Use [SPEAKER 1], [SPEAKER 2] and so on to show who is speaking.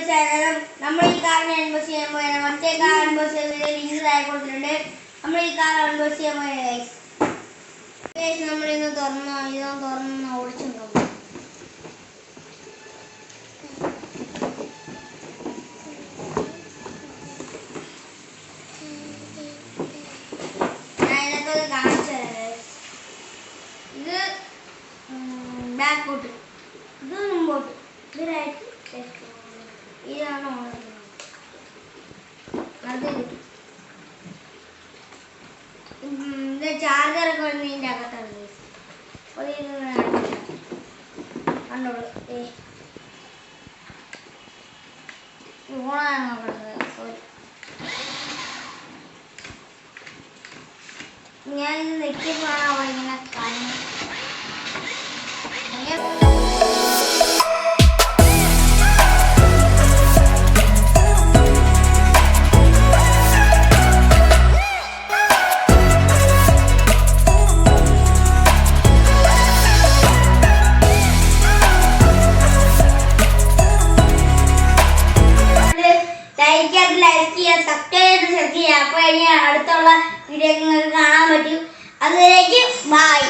[SPEAKER 1] ചാനലും നമ്മൾ ഈ കാറിനെ അൺബോക്സ് ചെയ്യാൻ പോയാണ്. മറ്റേ കാർ അൺബോക്സ് ചെയ്തതിന്റെ ലിങ്ക് താഴെ കൊടുത്തിട്ടുണ്ട്. നമ്മൾ ഈ കാർ അൺബോക്സ് ചെയ്യാൻ പോയാണ് ഗൈസ്. നമ്മൾ ഇന്ന് തുറന്ന് ഓടിച്ചുണ്ടാവും. ഞാൻ ഇതൊക്കെ കാണിച്ചു തരാം ഗൈസ്. ഇത് ബാക്കോട്ട്, ഇത് മുമ്പോട്ട്, ഇതിലായിട്ട് ഇതാണ് അത്. ഇത് ചാർജറൊക്കെ ഇതിൻ്റെ അകത്താണ് കണ്ടോളൂ. ഫോണാണ് നോക്കുന്നത്. സോറി, ഞാനിത് നെറ്റിപ്പോഴാണ് അവൾ ഇങ്ങനെ കാണുന്നത്. ലൈക്ക് ചെയ്യുക, സബ്സ്ക്രൈബ് ചെയ്യുക. അപ്പോൾ ഇനി അടുത്തുള്ള വീഡിയോ നിങ്ങൾക്ക് കാണാൻ പറ്റും. അതുവരേക്കും ബൈ.